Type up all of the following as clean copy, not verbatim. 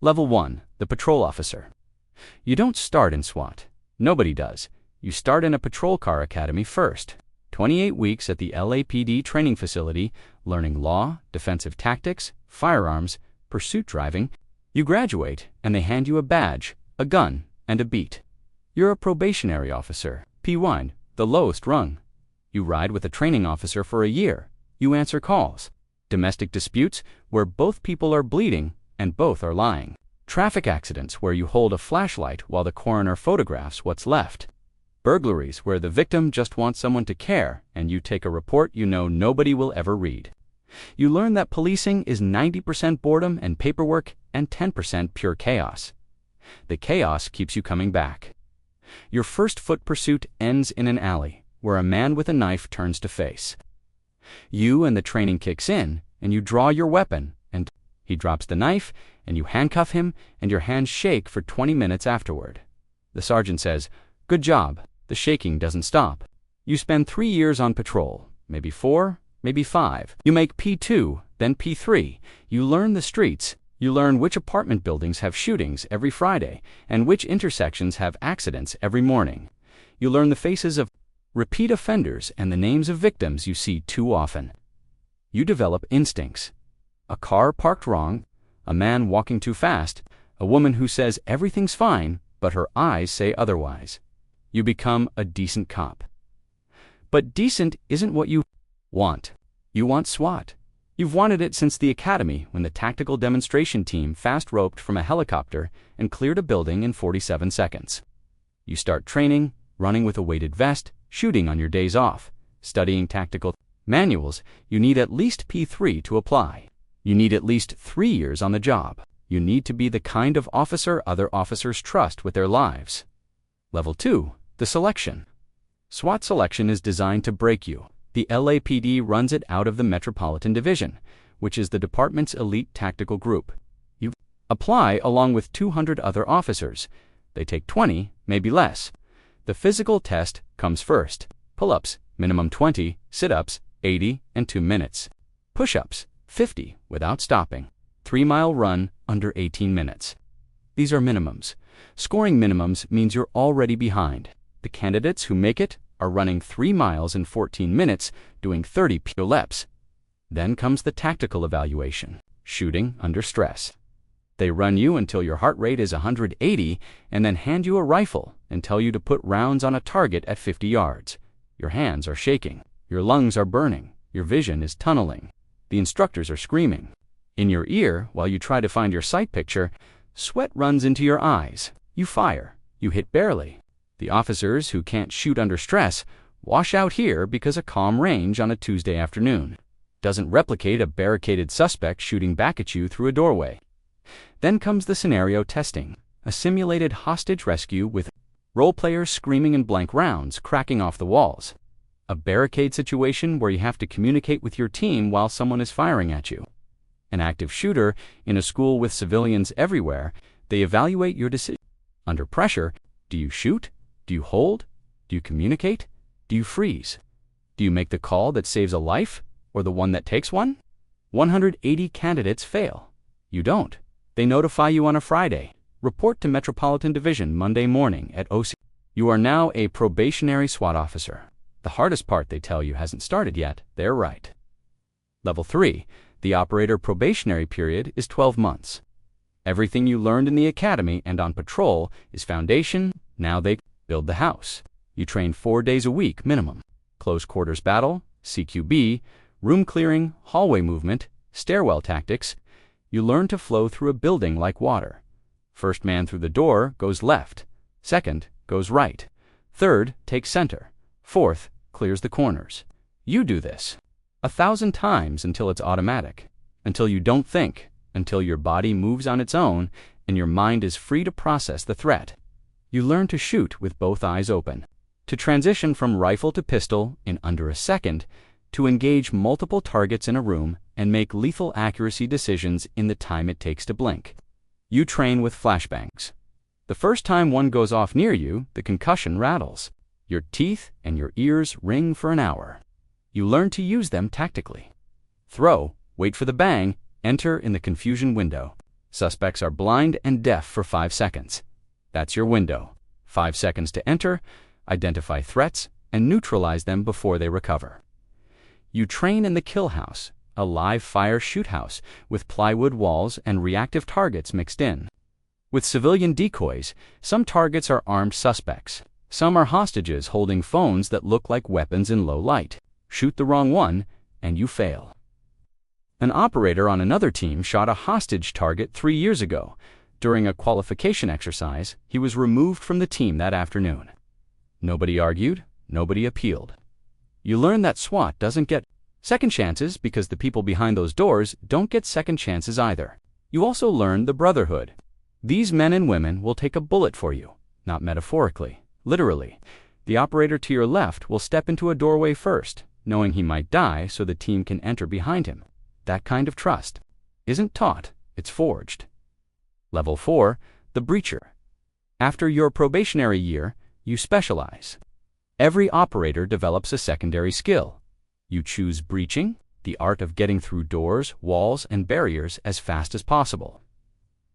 Level 1, the patrol officer. You don't start in SWAT. Nobody does. You start in a patrol car academy first. 28 weeks at the LAPD training facility, learning law, defensive tactics, firearms, pursuit driving. You graduate, and they hand you a badge, a gun, and a beat. You're a probationary officer, P1, the lowest rung. You ride with a training officer for a year. You answer calls. Domestic disputes where both people are bleeding and both are lying. Traffic accidents where you hold a flashlight while the coroner photographs what's left. Burglaries where the victim just wants someone to care and you take a report you know nobody will ever read. You learn that policing is 90% boredom and paperwork and 10% pure chaos. The chaos keeps you coming back. Your first foot pursuit ends in an alley where a man with a knife turns to face. You and the training kicks in and you draw your weapon and he drops the knife and you handcuff him and your hands shake for 20 minutes afterward. The sergeant says, "Good job." The shaking doesn't stop. You spend 3 years on patrol, maybe 4, maybe 5. You make P2, then P3. You learn the streets. You learn which apartment buildings have shootings every Friday and which intersections have accidents every morning. You learn the faces of repeat offenders and the names of victims you see too often. You develop instincts. A car parked wrong, a man walking too fast, a woman who says everything's fine, but her eyes say otherwise. You become a decent cop. But decent isn't what you want. You want SWAT. You've wanted it since the academy when the tactical demonstration team fast-roped from a helicopter and cleared a building in 47 seconds. You start training, running with a weighted vest, shooting on your days off, studying tactical manuals. You need at least P3 to apply. You need at least 3 years on the job. You need to be the kind of officer other officers trust with their lives. Level 2, the selection. SWAT selection is designed to break you. The LAPD runs it out of the Metropolitan Division, which is the department's elite tactical group. You apply along with 200 other officers. They take 20, maybe less. The physical test comes first. Pull-ups, minimum 20, sit-ups, 80 and 2 minutes. Push-ups, 50 without stopping. 3-mile run under 18 minutes. These are minimums. Scoring minimums means you're already behind. The candidates who make it are running 3 miles in 14 minutes, doing 30 pull-ups. Then comes the tactical evaluation, shooting under stress. They run you until your heart rate is 180 and then hand you a rifle and tell you to put rounds on a target at 50 yards. Your hands are shaking. Your lungs are burning. Your vision is tunneling. The instructors are screaming. In your ear, while you try to find your sight picture, sweat runs into your eyes. You fire. You hit barely. The officers who can't shoot under stress wash out here because a calm range on a Tuesday afternoon doesn't replicate a barricaded suspect shooting back at you through a doorway. Then comes the scenario testing, a simulated hostage rescue with role players screaming in blank rounds cracking off the walls. A barricade situation where you have to communicate with your team while someone is firing at you. An active shooter in a school with civilians everywhere. They evaluate your decision. Under pressure, do you shoot? Do you hold? Do you communicate? Do you freeze? Do you make the call that saves a life or the one that takes one? 180 candidates fail. You don't. They notify you on a Friday. Report to Metropolitan Division Monday morning at OC. You are now a probationary SWAT officer. The hardest part, they tell you, hasn't started yet. They're right. Level 3. The operator probationary period is 12 months. Everything you learned in the academy and on patrol is foundation. Now they build the house. You train 4 days a week minimum. Close quarters battle, CQB, room clearing, hallway movement, stairwell tactics. You learn to flow through a building like water. First man through the door goes left. Second goes right. Third takes center. Fourth clears the corners. You do this 1,000 times until it's automatic, until you don't think, until your body moves on its own and your mind is free to process the threat. You learn to shoot with both eyes open, to transition from rifle to pistol in under a second, to engage multiple targets in a room and make lethal accuracy decisions in the time it takes to blink. You train with flashbangs. The first time one goes off near you, the concussion rattles. Your teeth and your ears ring for an hour. You learn to use them tactically. Throw, wait for the bang, enter in the confusion window. Suspects are blind and deaf for 5 seconds. That's your window. 5 seconds to enter, identify threats, and neutralize them before they recover. You train in the kill house, a live fire shoot house with plywood walls and reactive targets mixed in. With civilian decoys, some targets are armed suspects. Some are hostages holding phones that look like weapons in low light. Shoot the wrong one, and you fail. An operator on another team shot a hostage target 3 years ago. During a qualification exercise, he was removed from the team that afternoon. Nobody argued, nobody appealed. You learn that SWAT doesn't get second chances because the people behind those doors don't get second chances either. You also learn the brotherhood. These men and women will take a bullet for you, not metaphorically, literally. The operator to your left will step into a doorway first, knowing he might die so the team can enter behind him. That kind of trust isn't taught, it's forged. Level 4, the breacher. After your probationary year, you specialize. Every operator develops a secondary skill. You choose breaching, the art of getting through doors, walls, and barriers as fast as possible.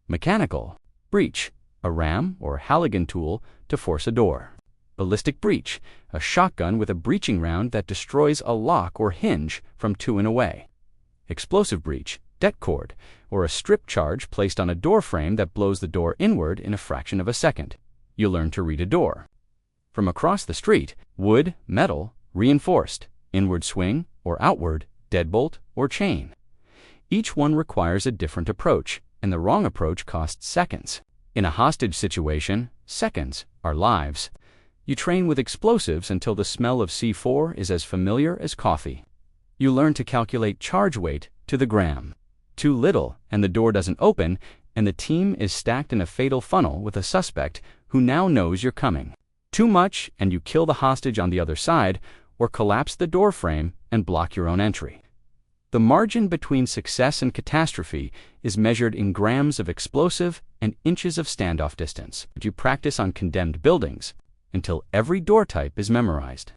Mechanical, breach, a ram or Halligan tool to force a door. Ballistic breach, a shotgun with a breaching round that destroys a lock or hinge from 2 and away. Explosive breach, det cord, or a strip charge placed on a door frame that blows the door inward in a fraction of a second. You learn to read a door. From across the street, wood, metal, reinforced, inward swing or outward, deadbolt or chain. Each one requires a different approach, and the wrong approach costs seconds. In a hostage situation, seconds are lives. You train with explosives until the smell of C4 is as familiar as coffee. You learn to calculate charge weight to the gram. Too little, and the door doesn't open, and the team is stacked in a fatal funnel with a suspect who now knows you're coming. Too much, and you kill the hostage on the other side, or collapse the door frame and block your own entry. The margin between success and catastrophe is measured in grams of explosive and inches of standoff distance. You practice on condemned buildings until every door type is memorized.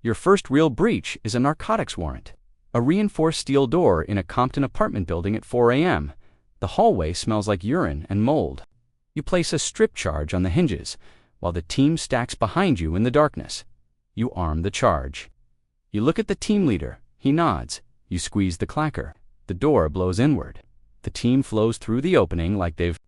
Your first real breach is a narcotics warrant. A reinforced steel door in a Compton apartment building at 4 a.m. The hallway smells like urine and mold. You place a strip charge on the hinges, while the team stacks behind you in the darkness. You arm the charge. You look at the team leader. He nods. You squeeze the clacker. The door blows inward. The team flows through the opening like they've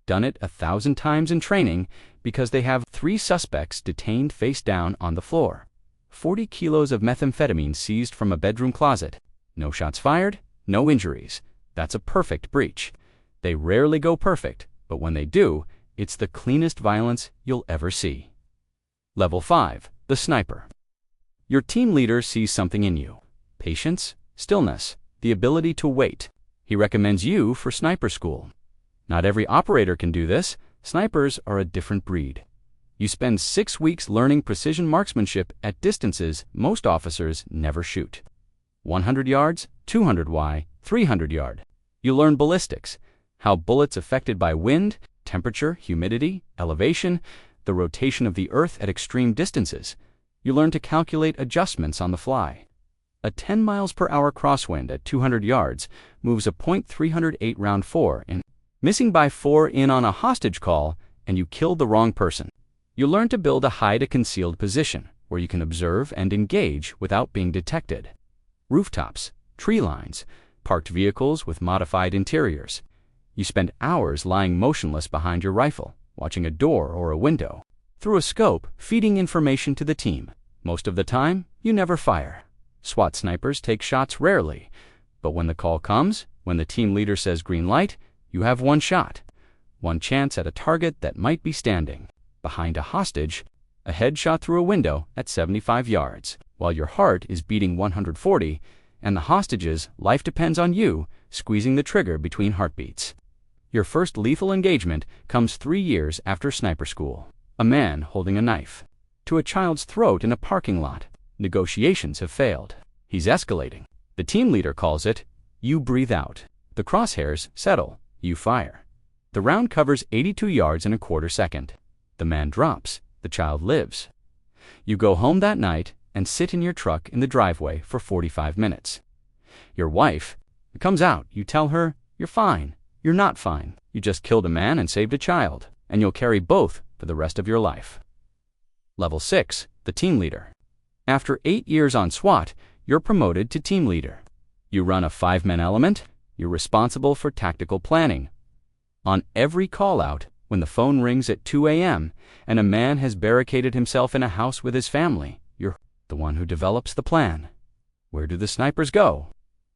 done it 1,000 times in training because they have 3 suspects detained face down on the floor. 40 kilos of methamphetamine seized from a bedroom closet. No shots fired, no injuries. That's a perfect breach. They rarely go perfect, but when they do, it's the cleanest violence you'll ever see. Level 5, the sniper. Your team leader sees something in you. Patience, stillness, the ability to wait. He recommends you for sniper school. Not every operator can do this. Snipers are a different breed. You spend 6 weeks learning precision marksmanship at distances most officers never shoot. 100 yards, 200 Y, 300 yard. You learn ballistics, how bullets affected by wind, temperature, humidity, elevation, the rotation of the earth at extreme distances. You learn to calculate adjustments on the fly. A 10 miles per hour crosswind at 200 yards moves a .308 round 4 in. Missing by 4 in on a hostage call, and you killed the wrong person. You learn to build a hide-a-concealed position where you can observe and engage without being detected. Rooftops, tree lines, parked vehicles with modified interiors. You spend hours lying motionless behind your rifle, watching a door or a window. Through a scope, feeding information to the team. Most of the time, you never fire. SWAT snipers take shots rarely, but when the call comes, when the team leader says green light, you have 1 shot. 1 chance at a target that might be standing. Behind a hostage, a headshot through a window at 75 yards, while your heart is beating 140, and the hostage's life depends on you squeezing the trigger between heartbeats. Your first lethal engagement comes 3 years after sniper school. A man holding a knife to a child's throat in a parking lot. Negotiations have failed. He's escalating. The team leader calls it, you breathe out. The crosshairs settle. You fire. The round covers 82 yards in a quarter second. The man drops. The child lives. You go home that night and sit in your truck in the driveway for 45 minutes. Your wife comes out. You tell her, you're fine. You're not fine. You just killed a man and saved a child, and you'll carry both for the rest of your life. Level 6, the team leader. After 8 years on SWAT, you're promoted to team leader. You run a 5-man element. You're responsible for tactical planning. On every call-out, when the phone rings at 2 a.m. and a man has barricaded himself in a house with his family, you're the one who develops the plan. Where do the snipers go?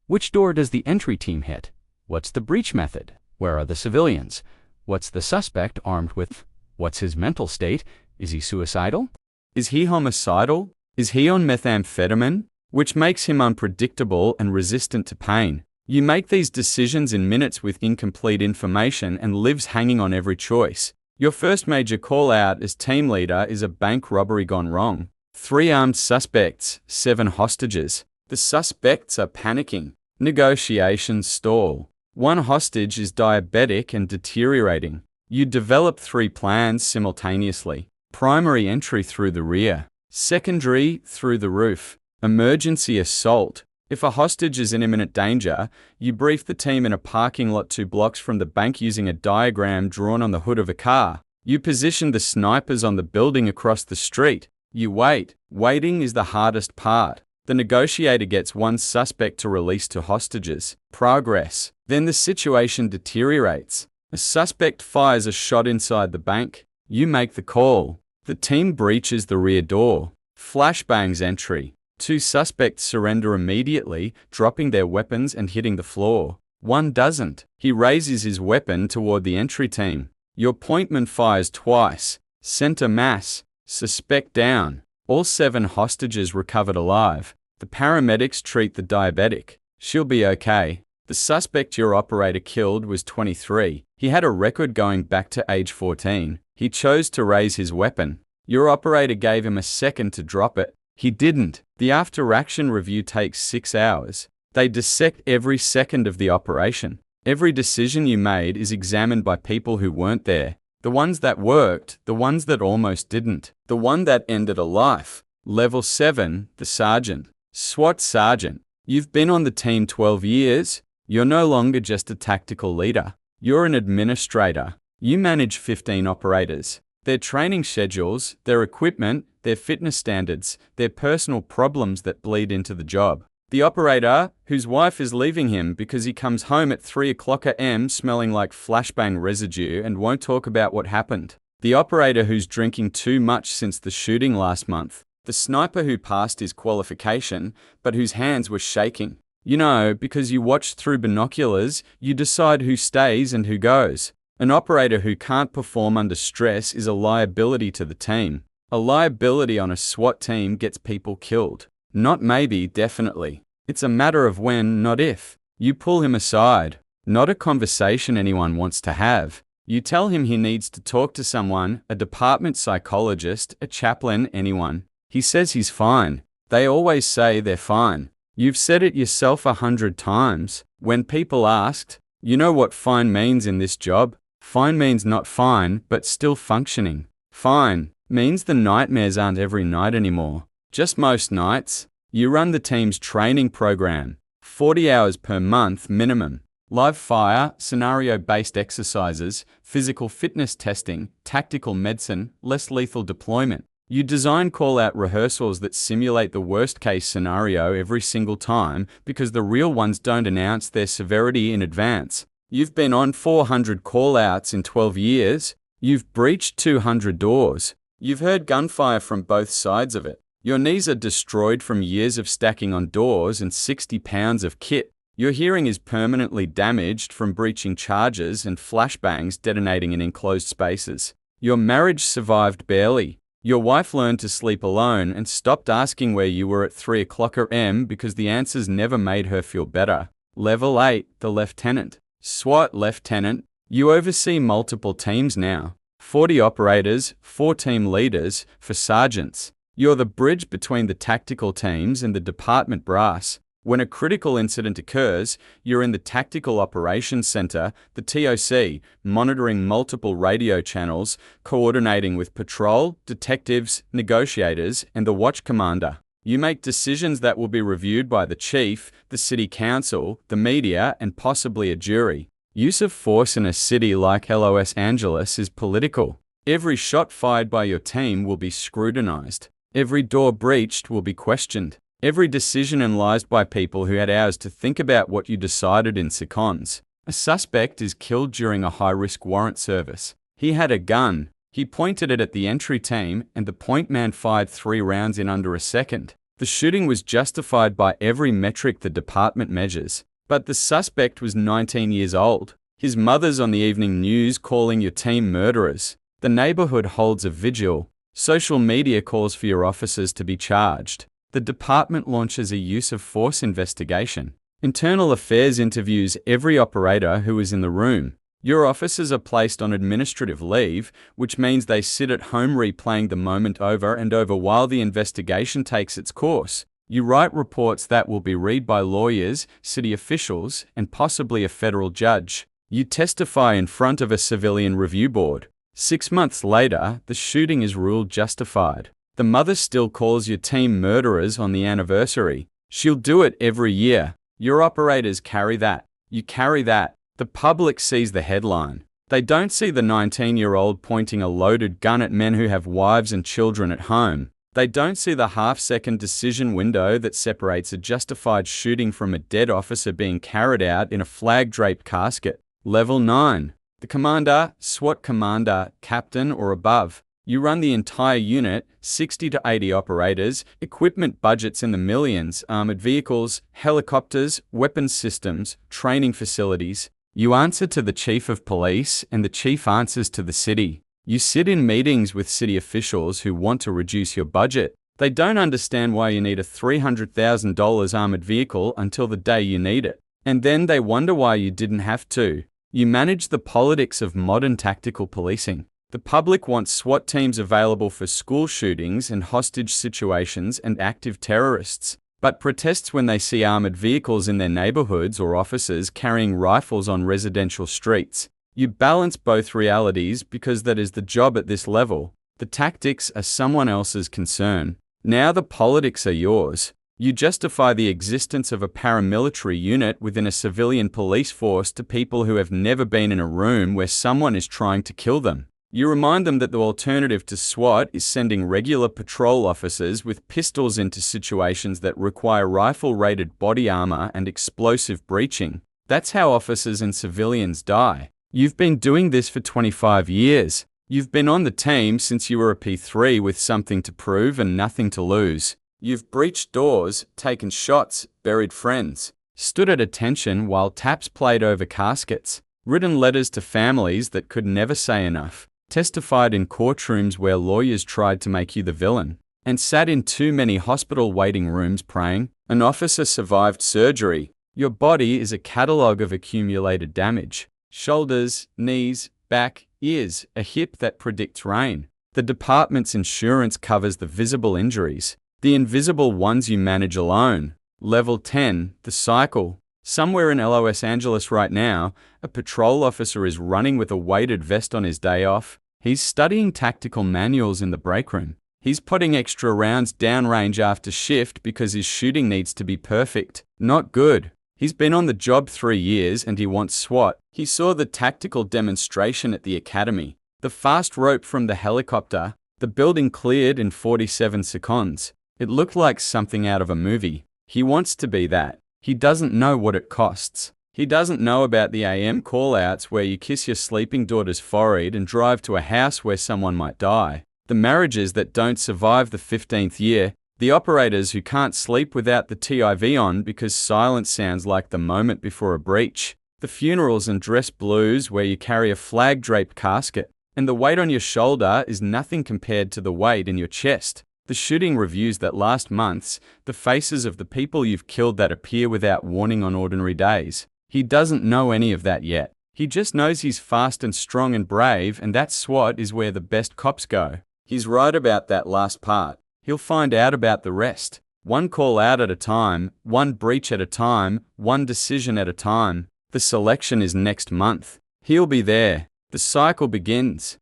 Which door does the entry team hit? What's the breach method? Where are the civilians? What's the suspect armed with? What's his mental state? Is he suicidal? Is he homicidal? Is he on methamphetamine? Which makes him unpredictable and resistant to pain. You make these decisions in minutes with incomplete information and lives hanging on every choice. Your first major call-out as team leader is a bank robbery gone wrong. 3 armed suspects, 7 hostages. The suspects are panicking. Negotiations stall. 1 hostage is diabetic and deteriorating. You develop 3 plans simultaneously. Primary entry through the rear. Secondary through the roof. Emergency assault. If a hostage is in imminent danger, you brief the team in a parking lot 2 blocks from the bank using a diagram drawn on the hood of a car. You position the snipers on the building across the street. You wait. Waiting is the hardest part. The negotiator gets 1 suspect to release 2 hostages. Progress. Then the situation deteriorates. A suspect fires a shot inside the bank. You make the call. The team breaches the rear door. Flashbangs entry. 2 suspects surrender immediately, dropping their weapons and hitting the floor. 1 doesn't. He raises his weapon toward the entry team. Your pointman fires twice. Center mass. Suspect down. All 7 hostages recovered alive. The paramedics treat the diabetic. She'll be okay. The suspect your operator killed was 23. He had a record going back to age 14. He chose to raise his weapon. Your operator gave him a second to drop it. He didn't. The after-action review takes 6 hours. They dissect every second of the operation. Every decision you made is examined by people who weren't there. The ones that worked, the ones that almost didn't, the one that ended a life. Level 7, the sergeant. SWAT sergeant. You've been on the team 12 years. You're no longer just a tactical leader. You're an administrator. You manage 15 operators. Their training schedules, their equipment, their fitness standards, their personal problems that bleed into the job. The operator, whose wife is leaving him because he comes home at 3 o'clock a.m. smelling like flashbang residue and won't talk about what happened. The operator who's drinking too much since the shooting last month. The sniper who passed his qualification, but whose hands were shaking. You know, because you watched through binoculars, you decide who stays and who goes. An operator who can't perform under stress is a liability to the team. A liability on a SWAT team gets people killed. Not maybe, definitely. It's a matter of when, not if. You pull him aside. Not a conversation anyone wants to have. You tell him he needs to talk to someone, a department psychologist, a chaplain, anyone. He says he's fine. They always say they're fine. You've said it yourself 100 times. When people asked, you know what fine means in this job? Fine means not fine, but still functioning. Fine means the nightmares aren't every night anymore. Just most nights. You run the team's training program. 40 hours per month minimum. Live fire, scenario-based exercises, physical fitness testing, tactical medicine, less lethal deployment. You design call-out rehearsals that simulate the worst-case scenario every single time because the real ones don't announce their severity in advance. You've been on 400 call-outs in 12 years. You've breached 200 doors. You've heard gunfire from both sides of it. Your knees are destroyed from years of stacking on doors and 60 pounds of kit. Your hearing is permanently damaged from breaching charges and flashbangs detonating in enclosed spaces. Your marriage survived barely. Your wife learned to sleep alone and stopped asking where you were at 3 o'clock a.m. because the answers never made her feel better. Level 8, the lieutenant. SWAT lieutenant. You oversee multiple teams now. 40 operators, 4 team leaders, for sergeants. You're the bridge between the tactical teams and the department brass. When a critical incident occurs, you're in the Tactical Operations Center, the TOC, monitoring multiple radio channels, coordinating with patrol, detectives, negotiators, and the watch commander. You make decisions that will be reviewed by the chief, the city council, the media, and possibly a jury. Use of force in a city like Los Angeles is political. Every shot fired by your team will be scrutinized. Every door breached will be questioned. Every decision analyzed by people who had hours to think about what you decided in seconds. A suspect is killed during a high-risk warrant service. He had a gun. He pointed it at the entry team, and the point man fired 3 rounds in under a second. The shooting was justified by every metric the department measures. But the suspect was 19 years old. His mother's on the evening news calling your team murderers. The neighborhood holds a vigil. Social media calls for your officers to be charged. The department launches a use of force investigation. Internal Affairs interviews every operator who is in the room. Your officers are placed on administrative leave, which means they sit at home replaying the moment over and over while the investigation takes its course. You write reports that will be read by lawyers, city officials, and possibly a federal judge. You testify in front of a civilian review board. 6 months later, the shooting is ruled justified. The mother still calls your team murderers on the anniversary. She'll do it every year. Your operators carry that. You carry that. The public sees the headline. They don't see the 19-year-old pointing a loaded gun at men who have wives and children at home. They don't see the half-second decision window that separates a justified shooting from a dead officer being carried out in a flag-draped casket. Level 9. The commander, SWAT commander, captain or above. You run the entire unit, 60 to 80 operators, equipment budgets in the millions, armored vehicles, helicopters, weapons systems, training facilities. You answer to the chief of police, and the chief answers to the city. You sit in meetings with city officials who want to reduce your budget. They don't understand why you need a $300,000 armored vehicle until the day you need it. And then they wonder why you didn't have to. You manage the politics of modern tactical policing. The public wants SWAT teams available for school shootings and hostage situations and active terrorists, but protests when they see armored vehicles in their neighborhoods or officers carrying rifles on residential streets. You balance both realities because that is the job at this level. The tactics are someone else's concern. Now the politics are yours. You justify the existence of a paramilitary unit within a civilian police force to people who have never been in a room where someone is trying to kill them. You remind them that the alternative to SWAT is sending regular patrol officers with pistols into situations that require rifle-rated body armor and explosive breaching. That's how officers and civilians die. You've been doing this for 25 years. You've been on the team since you were a P3 with something to prove and nothing to lose. You've breached doors, taken shots, buried friends, stood at attention while taps played over caskets, written letters to families that could never say enough, testified in courtrooms where lawyers tried to make you the villain, and sat in too many hospital waiting rooms praying. An officer survived surgery. Your body is a catalogue of accumulated damage. Shoulders, knees, back, ears, a hip that predicts rain. The department's insurance covers the visible injuries. The invisible ones you manage alone. Level 10, the cycle. Somewhere in Los Angeles right now, a patrol officer is running with a weighted vest on his day off. He's studying tactical manuals in the break room. He's putting extra rounds downrange after shift because his shooting needs to be perfect. Not good. He's been on the job 3 years and he wants SWAT. He saw the tactical demonstration at the academy. The fast rope from the helicopter. The building cleared in 47 seconds. It looked like something out of a movie. He wants to be that. He doesn't know what it costs. He doesn't know about the AM callouts where you kiss your sleeping daughter's forehead and drive to a house where someone might die. The marriages that don't survive the 15th year. The operators who can't sleep without the TIV on because silence sounds like the moment before a breach. The funerals and dress blues where you carry a flag-draped casket, and the weight on your shoulder is nothing compared to the weight in your chest. The shooting reviews that last months, the faces of the people you've killed that appear without warning on ordinary days. He doesn't know any of that yet. He just knows he's fast and strong and brave, and that SWAT is where the best cops go. He's right about that last part. He'll find out about the rest. One call out at a time, one breach at a time, one decision at a time. The selection is next month. He'll be there. The cycle begins.